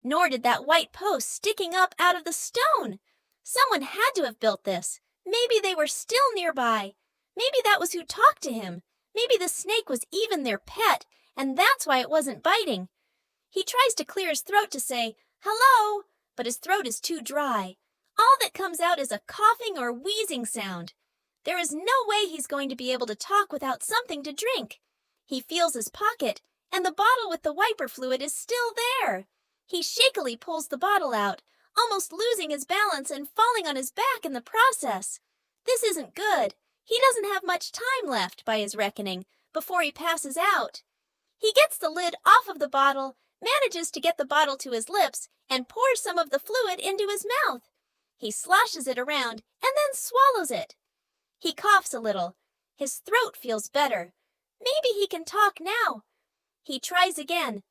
Nor did that white post sticking up out of the stone. Someone had to have built this. Maybe they were still nearby. Maybe that was who talked to him. Maybe the snake was even their pet, and that's why it wasn't biting. He tries to clear his throat to say, "Hello," but his throat is too dry. All that comes out is a coughing or wheezing sound. There is no way he's going to be able to talk without something to drink. He feels his pocket, and the bottle with the wiper fluid is still there. He shakily pulls the bottle out, almost losing his balance and falling on his back in the process. This isn't good. He doesn't have much time left, by his reckoning, before he passes out. He gets the lid off of the bottle, manages to get the bottle to his lips, and pours some of the fluid into his mouth. He sloshes it around and then swallows it. He coughs a little. His throat feels better. Maybe he can talk now. He tries again.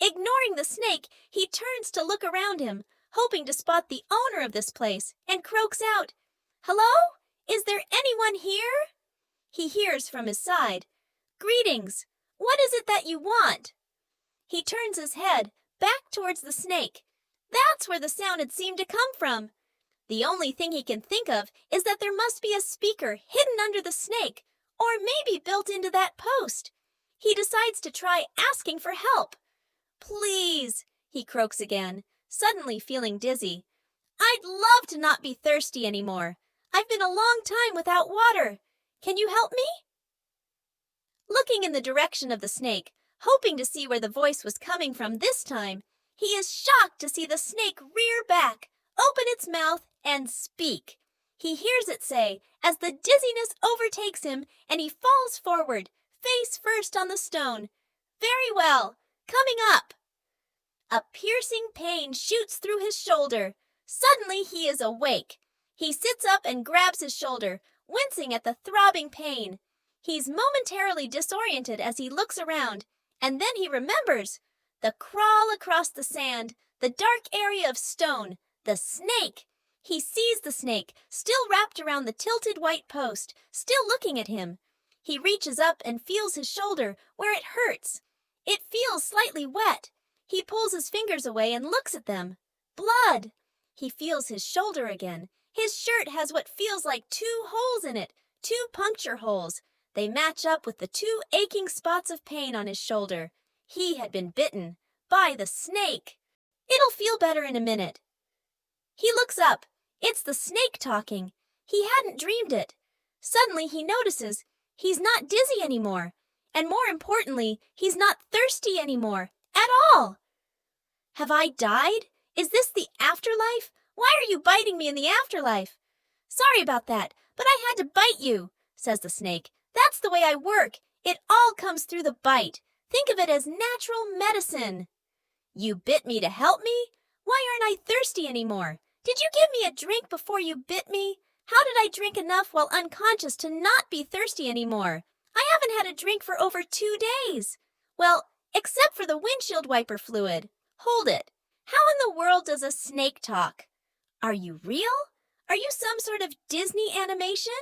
Ignoring the snake, he turns to look around him, hoping to spot the owner of this place, and croaks out, "Hello? Is there anyone here?" He hears from his side, "Greetings. What is it that you want?" He turns his head back towards the snake. That's where the sound had seemed to come from. The only thing he can think of is that there must be a speaker hidden under the snake, or maybe built into that post. He decides to try asking for help. "Please," he croaks again, suddenly feeling dizzy. "I'd love to not be thirsty anymore. I've been a long time without water. Can you help me?" Looking in the direction of the snake, hoping to see where the voice was coming from this time, he is shocked to see the snake rear back, open its mouth, and speak. He hears it say, as the dizziness overtakes him and he falls forward, face first on the stone, "Very well, coming up." A piercing pain shoots through his shoulder. Suddenly he is awake. He sits up and grabs his shoulder, wincing at the throbbing pain. He's momentarily disoriented as he looks around, and then he remembers the crawl across the sand, the dark area of stone, the snake. He sees the snake, still wrapped around the tilted white post, still looking at him. He reaches up and feels his shoulder where it hurts. It feels slightly wet. He pulls his fingers away and looks at them. Blood! He feels his shoulder again. His shirt has what feels like 2 holes in it, 2 puncture holes. They match up with the 2 aching spots of pain on his shoulder. He had been bitten by the snake. It'll feel better in a minute. He looks up. It's the snake talking. He hadn't dreamed it. Suddenly he notices he's not dizzy anymore. And more importantly, he's not thirsty anymore. At all. "Have I died? Is this the afterlife? Why are you biting me in the afterlife?" "Sorry about that, but I had to bite you," says the snake. "That's the way I work. It all comes through the bite. Think of it as natural medicine." "You bit me to help me? Why aren't I thirsty anymore? Did you give me a drink before you bit me? How did I drink enough while unconscious to not be thirsty anymore? I haven't had a drink for over 2 days. Well, except for the windshield wiper fluid. Hold it. How in the world does a snake talk? Are you real? Are you some sort of Disney animation?"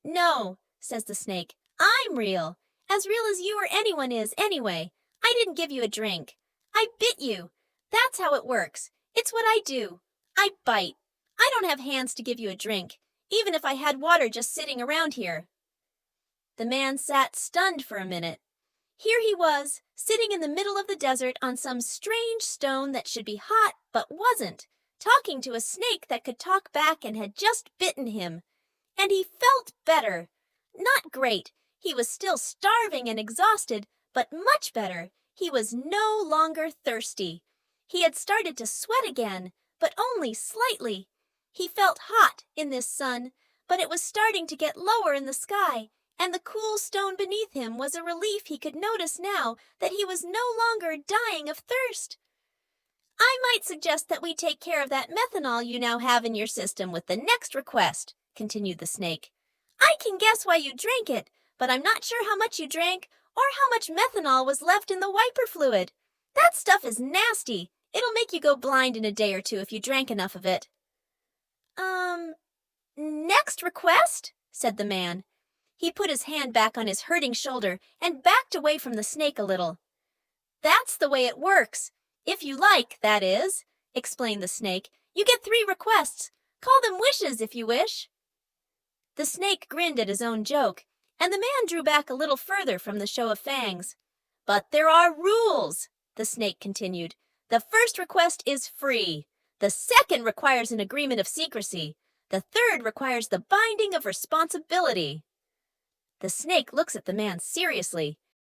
"No," says the snake. "I'm real. As real as you or anyone is anyway. I didn't give you a drink. I bit you. That's how it works. It's what I do. I bite. I don't have hands to give you a drink, even if I had water just sitting around here." The man sat stunned for a minute. Here he was, sitting in the middle of the desert on some strange stone that should be hot but wasn't, talking to a snake that could talk back and had just bitten him. And he felt better. Not great. He was still starving and exhausted, but much better. He was no longer thirsty. He had started to sweat again, but only slightly. He felt hot in this sun, but it was starting to get lower in the sky, and the cool stone beneath him was a relief he could notice now that he was no longer dying of thirst. "I might suggest that we take care of that methanol you now have in your system with the next request," continued the snake. "I can guess why you drank it, but I'm not sure how much you drank or how much methanol was left in the wiper fluid. That stuff is nasty. It'll make you go blind in a day or 2 if you drank enough of it." Next request?" said the man. He put his hand back on his hurting shoulder and backed away from the snake a little. "That's the way it works. If you like, that is, explained the snake. You get 3 requests. Call them wishes if you wish. The snake grinned at his own joke, and the man drew back a little further from the show of fangs. But there are rules, the snake continued. The first request is free. The second requires an agreement of secrecy. The third requires the binding of responsibility. The snake looks at the man seriously.